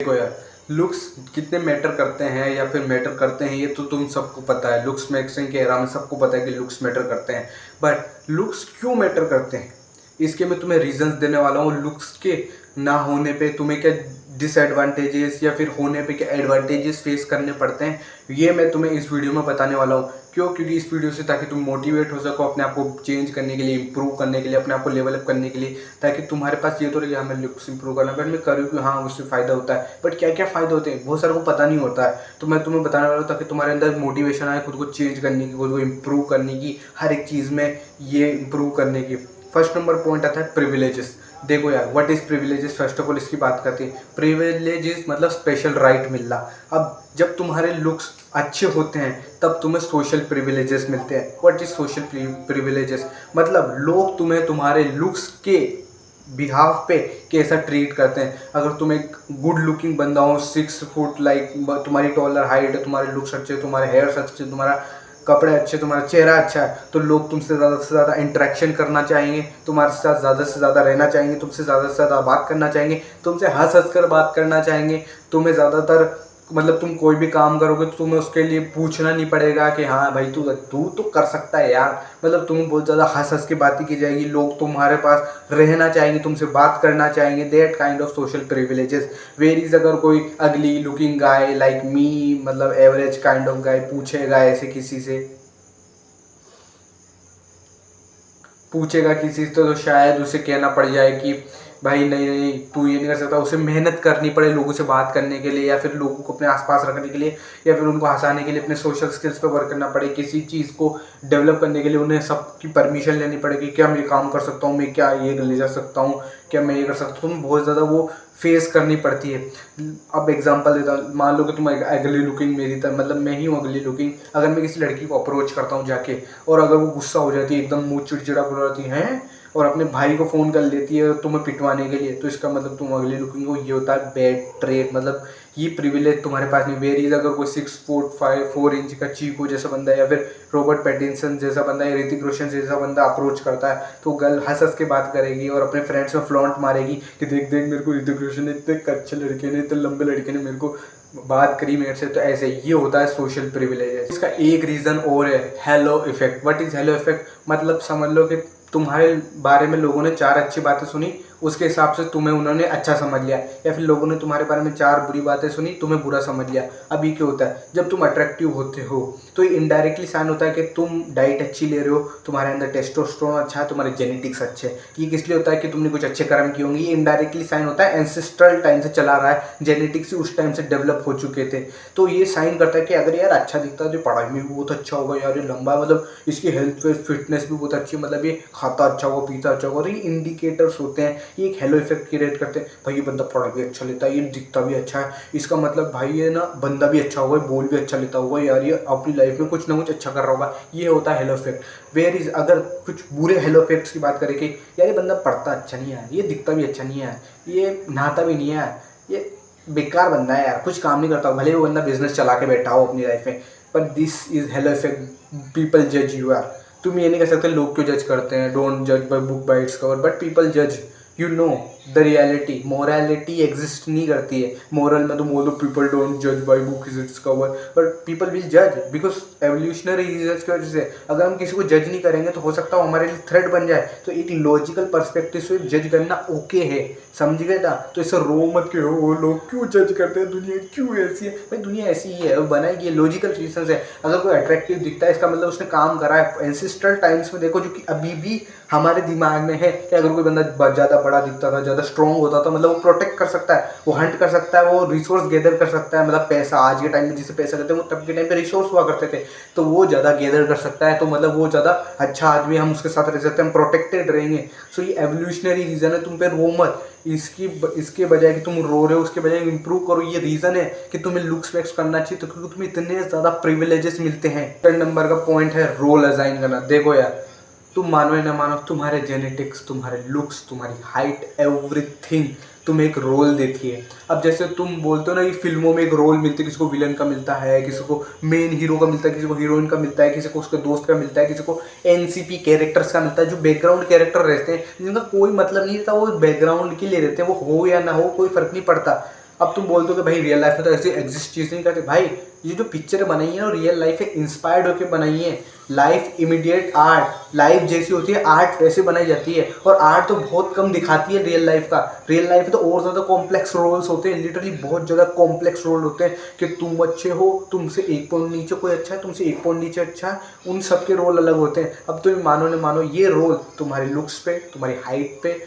देखो यार, लुक्स कितने मैटर करते हैं या फिर मैटर करते हैं ये तो तुम सबको पता है। लुक्स मैक्सिंग के एरा में सबको पता है कि लुक्स मैटर करते हैं, बट लुक्स क्यों मैटर करते हैं इसके मैं तुम्हें रीजंस देने वाला हूँ। लुक्स के ना होने पे तुम्हें क्या डिसएडवांटेजेस या फिर होने पे क्या एडवांटेजेस फेस करने पड़ते हैं, ये मैं तुम्हें इस वीडियो में बताने वाला हूँ। क्यों? क्योंकि इस वीडियो से ताकि तुम मोटिवेट हो सको अपने आप को चेंज करने के लिए, इंप्रूव करने के लिए, अपने आप को लेवल अप करने के लिए, ताकि तुम्हारे पास ये तो रहे हमें लुक्स इंप्रूव करना, बट मैं करूँ कि हाँ उससे फ़ायदा होता है, बट क्या क्या फ़ायदे होते हैं बहुत सारे को पता नहीं होता है। तो मैं तुम्हें बताने वाला हूँ ताकि तुम्हारे अंदर मोटिवेशन आए खुद को चेंज करने की, खुद को इम्प्रूव करने की, हर एक चीज़ में ये इम्प्रूव करने की। फर्स्ट नंबर पॉइंट आता है प्रिविलेजेस। देखो यार, what is privileges, first of all इसकी बात करते हैं। प्रिविलेजेस मतलब स्पेशल राइट मिलना। अब जब तुम्हारे लुक्स अच्छे होते हैं तब तुम्हें सोशल प्रिविलेजेस मिलते हैं। व्हाट इज सोशल प्रिविलेजेस मतलब लोग तुम्हें तुम्हारे लुक्स के बिहाफ पे कैसा ट्रीट करते हैं। अगर तुम एक गुड लुकिंग बंदा हो, 6 फुट लाइक तुम्हारी टॉलर हाइट है, तुम्हारे लुक्स अच्छे, तुम्हारे हेयर्स अच्छे, तुम्हारा कपड़े अच्छे, तुम्हारा चेहरा अच्छा है, तो लोग तुमसे ज़्यादा से ज़्यादा इंटरेक्शन करना चाहेंगे, तुम्हारे साथ ज़्यादा से ज़्यादा रहना चाहेंगे, तुमसे ज़्यादा से ज़्यादा बात करना चाहेंगे, तुमसे हंस हंस कर बात करना चाहेंगे। तुम्हें ज़्यादातर मतलब तुम कोई भी काम करोगे तो तुम्हें उसके लिए पूछना नहीं पड़ेगा कि हाँ भाई तू तू तो कर सकता है यार। मतलब तुम्हें बहुत ज़्यादा हंस हंस के बातें की जाएगी, लोग तुम्हारे पास रहना चाहेंगे, तुमसे बात करना चाहेंगे। That kind of social privileges. Where is अगर कोई अगली लुकिंग गाय लाइक मी, मतलब एवरेज काइंड ऑफ गाय पूछेगा ऐसे किसी से, पूछेगा किसी से तो शायद उसे कहना पड़ जाए कि भाई नहीं नहीं तू ये नहीं कर सकता। उसे मेहनत करनी पड़े लोगों से बात करने के लिए, या फिर लोगों को अपने आसपास रखने के लिए, या फिर उनको हंसाने के लिए अपने सोशल स्किल्स पे वर्क करना पड़े। किसी चीज़ को डेवलप करने के लिए उन्हें सबकी परमिशन लेनी पड़ेगी, क्या मैं ये काम कर सकता हूँ, मैं क्या ये ले जा सकता हूँ, क्या मैं ये कर सकता हूँ। बहुत ज़्यादा वो फेस करनी पड़ती है। अब एग्जांपल देता हूँ, मान लो कि तुम अगली लुकिंग मेरी तरह, मतलब मैं ही हूँ अगली लुकिंग। अगर मैं किसी लड़की को अप्रोच करता हूँ जाके, और अगर वो गुस्सा हो जाती है, एकदम मुँह चिड़चिड़ा हो जाती है और अपने भाई को फ़ोन कर लेती है तुम्हें पिटवाने के लिए, तो इसका मतलब तुम अगली लुकिंग हो। ये होता है बैड ट्रेड, मतलब ये प्रिविलेज तुम्हारे पास नहीं। वेर इज अगर कोई 6 फुट 4 इंच का चीकू जैसा बंदा है, या फिर रॉबर्ट पैटिंसन जैसा बंदा है, ऋतिक रोशन जैसा बंदा अप्रोच करता है, तो गर्ल हंस हंस के बात करेगी और अपने फ्रेंड्स में फ्लॉन्ट मारेगी कि देख देख मेरे को ऋतिक रोशन ने, इतने अच्छे लड़के ने, इतने लंबे लड़के ने मेरे को बात करी मेरे से। तो ऐसे ये होता है सोशल प्रिविलेज। इसका एक रीज़न और है, hello effect. What is hello effect मतलब समझ लो कि तुम्हारे बारे में लोगों ने 4 अच्छी बातें सुनी, उसके हिसाब से तुम्हें उन्होंने अच्छा समझ लिया, या फिर लोगों ने तुम्हारे बारे में 4 बुरी बातें सुनी, तुम्हें बुरा समझ लिया। अब ये क्या होता है, जब तुम अट्रैक्टिव होते हो तो ये इनडायरेक्टली साइन होता है कि तुम डाइट अच्छी ले रहे हो, तुम्हारे अंदर टेस्टोस्टेरोन अच्छा है, तुम्हारे जेनेटिक्स अच्छे हैं। ये किस लिए होता है कि तुमने कुछ अच्छे कर्म किए होंगे। ये इनडायरेक्टली साइन होता है एंसेस्ट्रल टाइम से चला रहा है, जेनेटिक्स उस टाइम से डेवलप हो चुके थे। तो ये साइन करता है कि अगर यार अच्छा दिखता है तो पढ़ाई में भी बहुत अच्छा होगा, यार ये लंबा, मतलब इसकी हेल्थ फिटनेस भी बहुत अच्छी है, मतलब ये खाता अच्छा होगा, पीता अच्छा होगा। तो ये इंडिकेटर्स होते हैं, ये एक हेलो इफेक्ट क्रिएट करते हैं। भाई ये बंदा पढ़ भी अच्छा लेता है, ये दिखता भी अच्छा है, इसका मतलब भाई ये ना बंदा भी अच्छा होगा, बोल भी अच्छा लेता होगा, यार ये अपनी लाइफ में कुछ ना कुछ अच्छा कर रहा होगा। ये होता है हेलो इफेक्ट। वेयर इज अगर कुछ बुरे हेलो इफेक्ट्स की बात करें कि यार ये बंदा पढ़ता अच्छा नहीं है, ये दिखता भी अच्छा नहीं है, ये नहाता भी नहीं है, ये बेकार बंदा है यार, कुछ काम नहीं करता, भले वो बंदा बिजनेस चला के बैठा हो अपनी लाइफ में, पर this is hello effect. People जज यू यार। तुम ये नहीं कह सकते लोग क्यों जज करते हैं, डोंट जज bye book by its cover, but people जज। You know the reality. Morality exist नहीं करती है। मोरल में तो बोल दो पीपल डोंट जज bye book its cover, but people will जज बिकॉज एवोल्यूशनरी रीजंस की वजह से। अगर हम किसी को जज नहीं करेंगे तो हो सकता है हमारे लिए थ्रेट बन जाए। तो एक लॉजिकल पर्सपेक्टिव से जज करना ओके है, समझ गए ना। तो इसे रो मत के हो वो लोग क्यों जज करते हैं, दुनिया क्यों ऐसी है। भाई दुनिया ऐसी ही है, वो बनाएगी, ये लॉजिकल रीजन है। अगर कोई अट्रैक्टिव दिखता है इसका मतलब उसने काम करा है। एंसेस्ट्रल टाइम्स में देखो, जो कि अभी भी हमारे दिमाग में है कि अगर कोई बंदा ज़्यादा बड़ा दिखता था, ज़्यादा स्ट्रॉन्ग होता था, मतलब वो प्रोटेक्ट कर सकता है, वो हंट कर सकता है, वो रिसोर्स गैदर कर सकता है। मतलब पैसा आज के टाइम में जिसे पैसा कहते हैं, वो तब के टाइम पे रिसोर्स हुआ करते थे, तो वो ज़्यादा गैदर कर सकता है, तो मतलब वो ज़्यादा अच्छा आदमी, हम उसके साथ रह सकते हैं, हम प्रोटेक्टेड रहेंगे। सो ये एवोल्यूशनरी रीज़न है। तुम पे रो मत, इसके बजाय कि तुम रो रहे हो उसके बजाय इंप्रूव करो। ये रीज़न है कि तुम्हें लुक्स वैक्स करना चाहिए, तो क्योंकि तुम्हें इतने ज़्यादा प्रिविलेजेस मिलते हैं। 3 नंबर का पॉइंट है रोल असाइन करना। देखो यार, तुम मानो या ना मानो, तुम्हारे जेनेटिक्स, तुम्हारे लुक्स, तुम्हारी हाइट, एवरीथिंग तुम्हें एक रोल देती है। अब जैसे तुम बोलते हो ना कि फिल्मों में एक रोल मिलती है, किसी को विलन का मिलता है, किसी को मेन हीरो का मिलता है, किसी को हीरोइन का मिलता है, किसी को उसके दोस्त का मिलता है, किसी को एनसीपी कैरेक्टर्स का मिलता है, जो बैकग्राउंड कैरेक्टर रहते हैं जिनका कोई मतलब नहीं रहता, वो बैकग्राउंड के लिए रहते हैं, वो हो या ना हो कोई फर्क नहीं पड़ता। अब तुम बोलते हो कि भाई रियल लाइफ में तो ऐसी एग्जिस्ट चीज़ नहीं करती। भाई ये जो पिक्चर बनाई है और रियल लाइफ है इंस्पायर्ड होकर बनाई है। लाइफ इमीडिएट आर्ट, लाइफ जैसी होती है आर्ट वैसे बनाई जाती है, और आर्ट तो बहुत कम दिखाती है रियल लाइफ का। रियल लाइफ में तो और ज़्यादा कॉम्प्लेक्स रोल्स होते हैं, लिटरली बहुत ज़्यादा कॉम्प्लेक्स रोल होते हैं कि तुम अच्छे हो, तुमसे एक पॉइंट नीचे कोई अच्छा है, तुमसे एक पॉइंट नीचे अच्छा है, उन सब के रोल अलग होते हैं। अब तुम मानो न मानो ये रोल तुम्हारे लुक्स पे, तुम्हारी हाइट पे,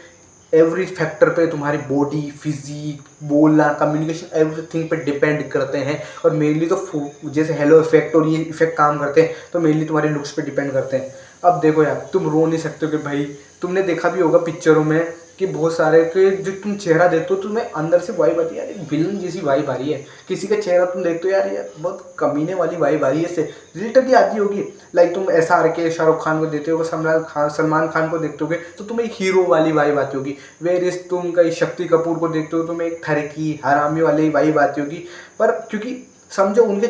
एवरी फैक्टर पे, तुम्हारी बॉडी, फिजिक, बोलना, कम्युनिकेशन, एवरीथिंग पे डिपेंड करते हैं। और मेनली तो जैसे हेलो इफेक्ट और ये इफेक्ट काम करते हैं तो मेनली तुम्हारे लुक्स पे डिपेंड करते हैं। अब देखो यार, तुम रो नहीं सकते हो कि भाई, तुमने देखा भी होगा पिक्चरों में कि बहुत सारे के जो तुम चेहरा देखते हो तुम्हें अंदर से वाइब आती है, यार एक विलन जैसी वाइब आ रही है। किसी का चेहरा तुम देखते हो, यार ये बहुत कमीने वाली वाइब आ रही है, इससे रिलेटेड आती होगी। लाइक तुम SR के शाहरुख खान को देते हो, सलमान खान को देखते होगे तो तुम्हें एक हीरो वाली वाइब आती होगी। वेर इज तुम कहीं शक्ति कपूर को देखते हो तुम्हें एक ठरकी हरामी वाली वाइब आती होगी। पर क्योंकि समझो उनके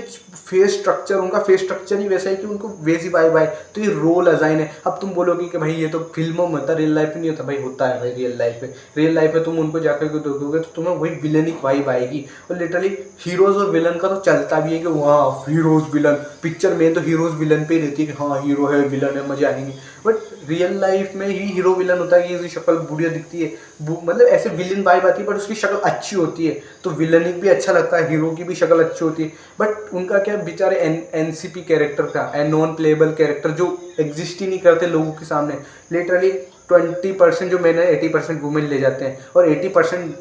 उनका फेस स्ट्रक्चर ही वैसा है कि उनको वैसी वाइब आए, तो ये रोल अजाइन है। अब तुम बोलोगे कि भाई ये तो फिल्मों में होता, रियल लाइफ में नहीं होता। भाई होता है भाई रियल लाइफ में। रियल लाइफ में तुम उनको जाकर के देखोगे तो तुम्हें वही विलनिक वाइब आएगी। और लिटरली हीरोज और विलन का तो चलता भी है कि वहाँ हीरोज विलन, पिक्चर में तो हीरोज विलन पे ही रहती है कि हाँ हीरो है विलन है मजे आएंगे। बट रियल लाइफ में ही हीरो विलन होता है कि उसकी शक्ल बुढ़िया दिखती है, मतलब ऐसे विलन वाइब आती है, बट उसकी शक्ल अच्छी होती है तो विलनिक भी अच्छा लगता है, हीरो की भी शक्ल अच्छी होती है। बट उनका क्या बेचारे NCP कैरेक्टर था, नॉन प्लेएबल कैरेक्टर, जो एग्जिस्ट ही नहीं करते लोगों के सामने। लिटरली 20% जो मैन है 80% वुमेन ले जाते हैं, और 80%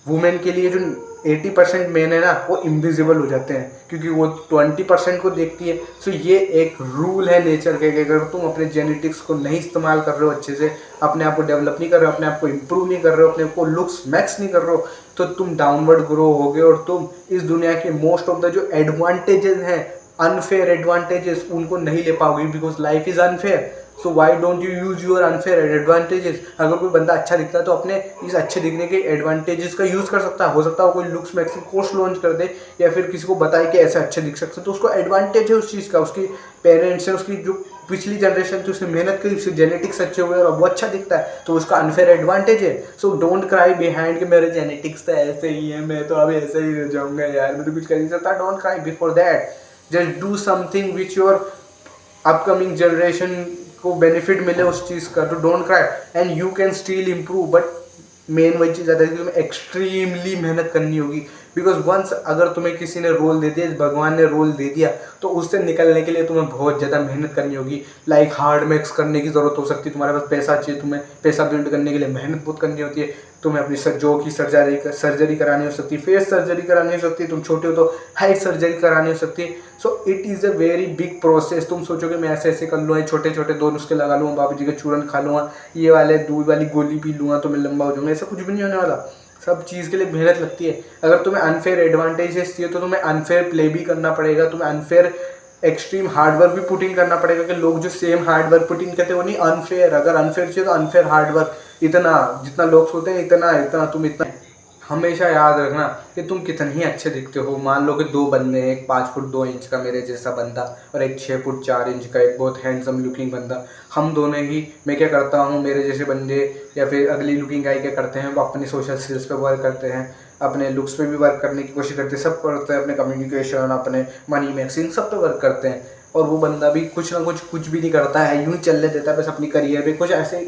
वुमेन के लिए जो 80% मेन है ना वो इनविजिबल हो जाते हैं, क्योंकि वो 20% को देखती है। सो ये एक रूल है नेचर के कि अगर तुम अपने जेनेटिक्स को नहीं इस्तेमाल कर रहे हो अच्छे से, अपने आप को डेवलप नहीं कर रहे हो, अपने आप को इम्प्रूव नहीं कर रहे हो, अपने आप को लुक्स मैक्स नहीं कर रहे हो, तो तुम डाउनवर्ड ग्रो होगे और तुम इस दुनिया के मोस्ट ऑफ द जो एडवांटेजेस हैं, अनफेयर एडवांटेजेस, उनको नहीं ले पाओगे, because life is unfair. So why don't you use your unfair advantages. अगर कोई बंदा अच्छा दिखता है तो अपने इस अच्छे दिखने के एडवांटेजेस का यूज़ कर सकता है। हो सकता है कोई लुक्स मैक्सिंग कोर्स लॉन्च कर दे, या फिर किसी को बताए कि ऐसे अच्छे दिख सकते, तो उसको एडवांटेज है उस चीज़ का, उसकी पेरेंट्स है, उसकी जो पिछली जनरेशन थी उसने मेहनत करी, उसके जेनेटिक्स अच्छे हुए और वो अच्छा दिखता है, तो उसका अनफेयर एडवांटेज है। सो डोंट क्राई बिहाइंड कि मेरे जेनेटिक्स तो ऐसे ही है, मैं तो अब ऐसे ही रह जाऊँगा यार, मैं तो कुछ कर नहीं सकता। Don't cry before that, just do something which your upcoming generation को बेनिफिट मिले उस चीज़ का। तो don't cry and you can still improve. But main वही चीज़ आता है कि तुम्हें एक्सट्रीमली मेहनत करनी होगी, बिकॉज वंस अगर तुम्हें किसी ने रोल दे दिया, भगवान ने रोल दे दिया, तो उससे निकलने के लिए तुम्हें बहुत ज़्यादा मेहनत करनी होगी। लाइक हार्ड मैक्स करने की ज़रूरत हो सकती है, तुम्हारे पास पैसा चाहिए, तुम्हें पैसा बिल्ड करने के लिए मेहनत बहुत करनी होती है। तुम्हें अपनी जो की सर्जरी करानी हो सकती है, फेस सर्जरी करानी हो सकती है, तुम छोटे हो तो हाइट सर्जरी करानी हो सकती है। So it is a very big process. तुम सोचोगे मैं ऐसे ऐसे कर लूँगा, छोटे छोटे 2 नुस्खे लगा लूँगा, बाबू जी का चूरन खा लूँगा, ये वाले दूध वाली गोली पी लूँगा तो मैं लंबा हो जाऊँगा, ऐसा कुछ भी नहीं होने वाला। सब चीज़ के लिए मेहनत लगती है। अगर तुम्हें अनफेयर एडवांटेजेस चाहिए तो तुम्हें अनफेयर प्ले भी करना पड़ेगा, तुम्हें अनफेयर एक्सट्रीम हार्डवर्क भी पुट इन करना पड़ेगा, कि लोग जो सेम हार्डवर्क पुट इन करते हैं वो नहीं अनफेयर। अगर अनफेयर चाहिए तो अनफेयर हार्डवर्क, इतना जितना लोग सोचते हैं इतना तुम इतना। हमेशा याद रखना कि तुम कितने ही अच्छे दिखते हो। मान लो कि 2 बंदे हैं, एक 5 फुट 2 इंच का मेरे जैसा बंदा और एक 6 फुट 4 इंच का एक बहुत हैंडसम लुकिंग बंदा। हम दोनों ही, मैं क्या करता हूँ, मेरे जैसे बंदे या फिर अगली लुकिंग गाय क्या करते हैं, वो अपनी सोशल स्किल्स पे वर्क करते हैं, अपने लुक्स पे भी वर्क करने की कोशिश करते हैं, सब करते हैं, अपने कम्युनिकेशन, अपने मनी मैक्सिंग, सब पे वर्क करते हैं। और वो बंदा भी कुछ ना कुछ भी नहीं करता है, यूँ चलने देता है बस अपनी करियर में, कुछ ऐसे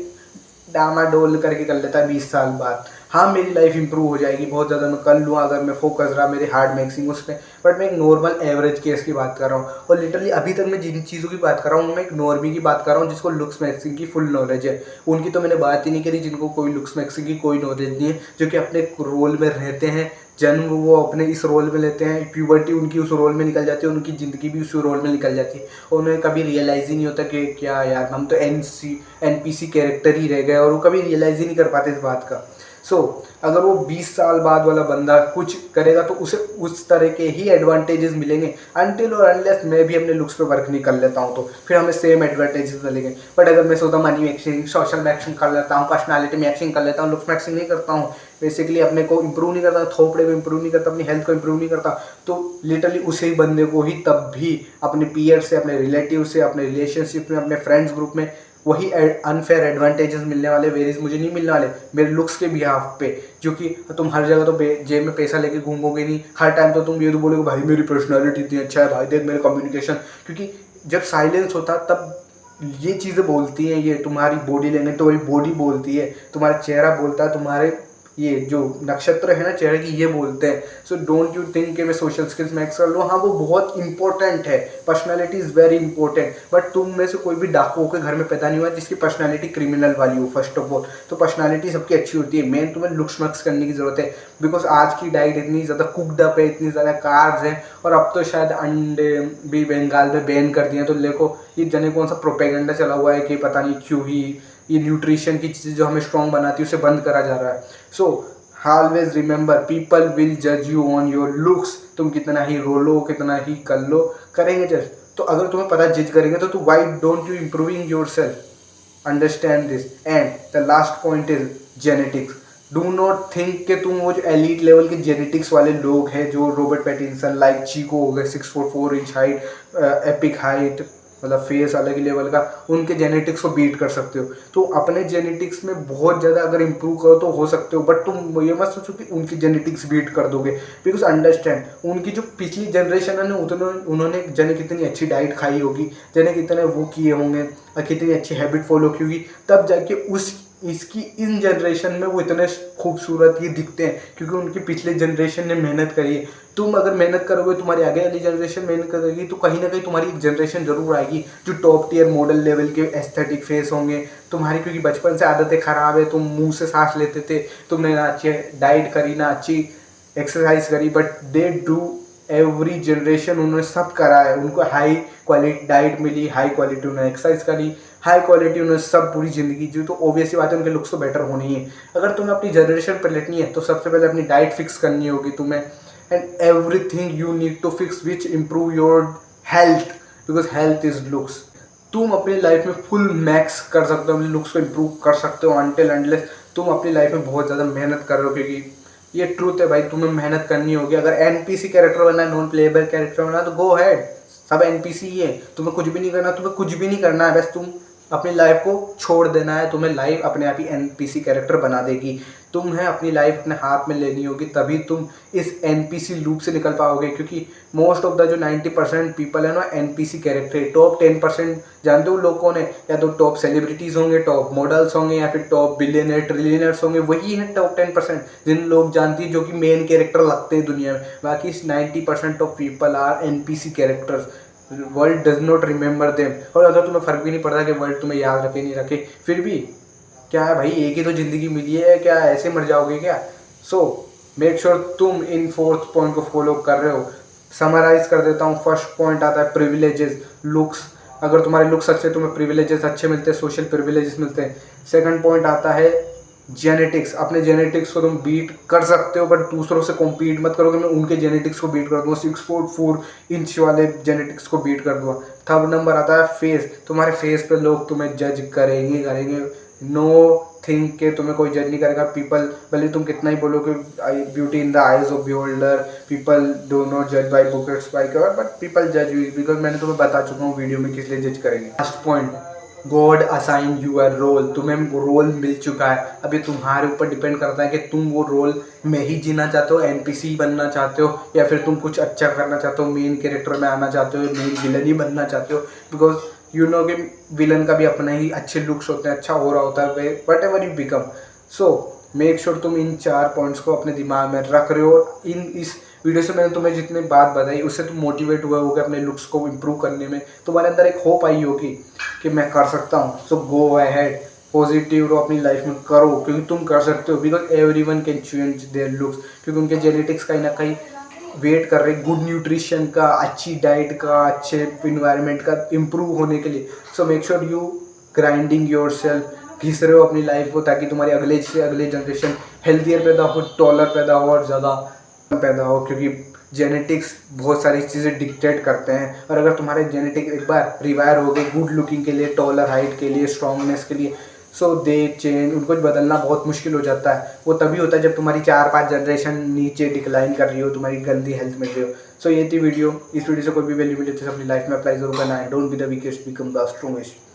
डामाडोल करके कर लेता है 20 साल बाद। हाँ मेरी लाइफ इंप्रूव हो जाएगी बहुत ज़्यादा, मैं कर लूँगा अगर मैं फोकस रहा मेरी हार्ड मैक्सिंग उस पर। बट मैं एक नॉर्मल एवरेज केस की बात कर रहा हूँ, और लिटरली अभी तक मैं जिन चीज़ों की बात कर रहा हूँ मैं एक नॉर्मी की बात कर रहा हूँ जिसको लुक्स मैक्सिंग की फुल नॉलेज है। उनकी तो मैंने बात ही नहीं करी जिनको कोई लुक्स मैक्सिंग की कोई नॉलेज नहीं है, जो कि अपने रोल में रहते हैं, जन्म वो अपने इस रोल में लेते हैं, प्यूबर्टी उनकी उस रोल में निकल जाती है, उनकी ज़िंदगी भी उस रोल में निकल जाती है, और उन्हें कभी रियलाइज़ ही नहीं होता कि क्या यार हम तो NPC कैरेक्टर ही रह गए, और वो कभी रियलाइज़ ही नहीं कर पाते इस बात का। सो अगर वो 20 साल बाद वाला बंदा कुछ करेगा तो उसे उस तरह के ही एडवांटेजेस मिलेंगे, अनटिल और अनलेस मैं भी अपने लुक्स पे वर्क नहीं कर लेता हूँ तो फिर हमें सेम एडवांटेजेस मिलेंगे। बट अगर मैं सोचता हूँ मनी मैक्सिंग, सोशल मैक्सिंग कर लेता हूँ, पर्सनालिटी मैक्सिंग कर लेता हूँ, लुक्स मैक्सिंग नहीं करता हूँ, बेसिकली अपने को इंप्रूव नहीं करता, थोपड़े को इंप्रूव नहीं करता, अपनी हेल्थ को इंप्रूव नहीं करता, तो लिटरली उसी बंदे को ही तब भी अपने पीयर से, अपने रिलेटिव से, अपने रिलेशनशिप में, अपने फ्रेंड्स ग्रुप में वही अनफेयर एडवांटेजेस मिलने वाले, वेरीज मुझे नहीं मिलने वाले मेरे लुक्स के बिहाफ पे। क्योंकि तुम हर जगह तो जेब में पैसा लेके घूमोगे नहीं, हर टाइम तो तुम ये तो बोलोगे भाई मेरी पर्सनालिटी इतनी अच्छा है, भाई देख मेरे कम्युनिकेशन। क्योंकि जब साइलेंस होता तब ये चीज़ें बोलती हैं, ये तुम्हारी बॉडी लैंग्वेज, तुम्हारी बॉडी बोलती है, तुम्हारा चेहरा बोलता है, तुम्हारे ये जो नक्षत्र है ना चेहरे की, ये बोलते हैं। सो डोंट यू थिंक कि मैं सोशल स्किल्स मैक्स कर लूँ, हाँ वो बहुत इंपॉर्टेंट है, personality is very important. But तुम में से कोई भी डाकू के घर में पैदा नहीं हुआ जिसकी पर्सनालिटी क्रिमिनल वाली हो। फर्स्ट ऑफ ऑल तो पर्सनालिटी सबकी अच्छी होती है, मेन तुम्हें लुक्स मक्स करने की ज़रूरत है। बिकॉज आज की डाइट इतनी ज़्यादा कुकड अप है, इतनी ज़्यादा कार्ब्स है, और अब तो शायद अंडे भी बंगाल में बैन कर दिए हैं। तो देखो ये जाने कौन सा प्रोपेगेंडा चला हुआ है कि पता नहीं क्यों ही ये न्यूट्रिशन की चीज़ें जो हमें स्ट्रॉन्ग बनाती है उसे बंद करा जा रहा है। So always remember people will जज यू ऑन योर लुक्स। तुम कितना ही रोलो, कितना ही कर लो, करेंगे जज। तो अगर तुम्हें पता जज करेंगे तो why don't you improving your self, understand this. And the last point is genetics. Do not think कि तुम वो जो एलिट लेवल के जेनेटिक्स वाले लोग हैं, जो रॉबर्ट पैटिंसन लाइक चीको हो गए, 6'4" हाइट, एपिक हाइट, मतलब फेस अलग ही लेवल का, उनके जेनेटिक्स को बीट कर सकते हो। तो अपने जेनेटिक्स में बहुत ज़्यादा अगर इम्प्रूव करो तो हो सकते हो, बट तुम ये मत सोचो कि उनकी जेनेटिक्स बीट कर दोगे। बिकॉज अंडरस्टैंड उनकी जो पिछली जनरेशन है ना, उन्होंने जाने कितनी अच्छी डाइट खाई होगी, जाने कितने वो किए होंगे और कितनी अच्छी हैबिट फॉलो की होगी, तब जाके इसकी इन जनरेशन में वो इतने खूबसूरत ये दिखते हैं, क्योंकि उनकी पिछले जनरेशन ने मेहनत करी है। तुम अगर मेहनत करोगे, तुम्हारी आगे वाली जनरेशन मेहनत करेगी, तो कहीं ना कहीं तुम्हारी एक जनरेशन जरूर आएगी जो टॉप टियर मॉडल लेवल के एस्थेटिक फेस होंगे तुम्हारी। क्योंकि बचपन से आदतें खराब है, तुम मुंह से सांस लेते थे, तुमने ना अच्छी डाइट करी ना अच्छी एक्सरसाइज करी, but they do every generation, उन्होंने सब करा है। उनको हाई क्वालिटी डाइट मिली, हाई क्वालिटी उन्होंने एक्सरसाइज करी, हाई क्वालिटी उन्होंने सब पूरी ज़िंदगी जी। तो ऑब्वियसली बात है उनके लुक्स तो बेटर होने ही है। अगर तुम्हें अपनी जनरेशन पर लेटनी है तो सबसे पहले अपनी डाइट फिक्स करनी होगी तुम्हें, and everything you need to fix which improve your health, because health is looks. तुम अपनी लाइफ में फुल मैक्स कर सकते हो, अपने लुक्स को इम्प्रूव कर सकते हो अनटिल अनलेस तुम अपनी लाइफ में बहुत ज़्यादा मेहनत कर रहे हो। क्योंकि ये ट्रूथ है भाई, तुम्हें मेहनत करनी होगी। अगर एनपीसी कैरेक्टर बनना है, नॉन प्लेएबल कैरेक्टर बनना है, तो गो हैड, सब एनपीसी ही है, तुम्हें कुछ भी नहीं करना, तुम्हें कुछ भी नहीं करना है, बस तुम अपनी लाइफ को छोड़ देना है। तुम्हें लाइफ अपने आप ही एनपीसी कैरेक्टर बना देगी। तुम्हें अपनी लाइफ अपने हाथ में लेनी होगी, तभी तुम इस एनपीसी लूप से निकल पाओगे। क्योंकि मोस्ट ऑफ द जो 90% पीपल है ना एनपीसी कैरेक्टर है। टॉप 10% जानते हो लोग कौन है? या तो टॉप सेलिब्रिटीज़ होंगे, टॉप मॉडल्स होंगे, या फिर टॉप बिलियनर ट्रिलियनर्स होंगे। वही है टॉप 10% जिन लोग जानती है, जो कि मेन कैरेक्टर लगते हैं दुनिया में। बाकी 90% of people are NPC characters. World does not remember them. और अगर तुम्हें फर्क भी नहीं पड़ता कि वर्ल्ड तुम्हें याद रखे नहीं रखे, फिर भी क्या है भाई, एक ही तो ज़िंदगी मिली है, क्या ऐसे मर जाओगे क्या? सो मेक श्योर तुम इन 4th पॉइंट को फॉलो कर रहे हो। समराइज कर देता हूँ। फर्स्ट पॉइंट आता है प्रिविलेजेस, लुक्स। अगर तुम्हारे लुक्स अच्छे, तुम्हें प्रिविलेजेस अच्छे मिलते हैं, सोशल प्रिविलेजेस मिलते हैं। सेकंड पॉइंट आता है जेनेटिक्स। अपने जेनेटिक्स को तुम बीट कर सकते हो, बट दूसरों से कॉम्पीट मत करोगे। मैं उनके जेनेटिक्स को बीट कर दूँगा, 6'4" वाले जेनेटिक्स को बीट कर दूँगा। थर्ड नंबर आता है फेस। तुम्हारे फेस पे लोग तुम्हें जज करेंगे। नो थिंक के तुम्हें कोई जज नहीं करेगा। पीपल भले तुम कितना ही बोलो कि beauty in the eyes of beholder, people do not जज bye book it's by cover, but people जज यू, बिकॉज मैंने तुम्हें बता चुका हूँ वीडियो में किस लिए जज करेंगे। Last point, god assign your role. तुम्हें वो रोल मिल चुका है, अब ये तुम्हारे ऊपर डिपेंड करता है कि तुम वो रोल में ही जीना चाहते हो, एनपीसी बनना चाहते हो, या फिर तुम कुछ अच्छा करना चाहते हो, मेन कैरेक्टर में आना चाहते हो, मेन विलन ही बनना चाहते हो। बिकॉज यू नो कि विलन का भी अपना ही अच्छे लुक्स होते हैं, अच्छा हो रहा होता है what ever you become. So make sure तुम इन 4 पॉइंट्स को अपने दिमाग में रख रहे हो। इस वीडियो से मैंने तुम्हें जितनी बात बताई उससे तुम मोटिवेट हुए होगे अपने लुक्स को इम्प्रूव करने में। तुम्हारे अंदर एक होप आई होगी कि मैं कर सकता हूँ। सो गो अहेड, पॉजिटिव रहो, अपनी लाइफ में करो, क्योंकि तुम कर सकते हो। Because everyone can change their looks, क्योंकि उनके जेनेटिक्स कहीं ना कहीं वेट कर रहे गुड न्यूट्रिशन का, अच्छी डाइट का, अच्छे इन्वायरमेंट का इम्प्रूव होने के लिए। So make sure you grinding your self, घिस रहे हो अपनी लाइफ को, ताकि तुम्हारी अगले से अगले जनरेशन हेल्थियर पैदा हो, टॉलर पैदा हो और ज़्यादा पैदा हो। क्योंकि जेनेटिक्स बहुत सारी चीज़ें डिक्टेट करते हैं, और अगर तुम्हारे जेनेटिक एक बार रिवायर हो गए गुड लुकिंग के लिए, टॉलर हाइट के लिए, स्ट्रॉन्गनेस के लिए, सो दे चेंज। उनको बदलना बहुत मुश्किल हो जाता है। वो तभी होता है जब तुम्हारी 4-5 जनरेशन नीचे डिक्लाइन कर रही हो, तुम्हारी गंदी हेल्थ में रही हो। सो ये थी वीडियो। इस वीडियो से कोई भी वैल्यू मिले तो अपनी लाइफ में अप्लाई जरूर करना है। Don't be the weakest, become the strongest.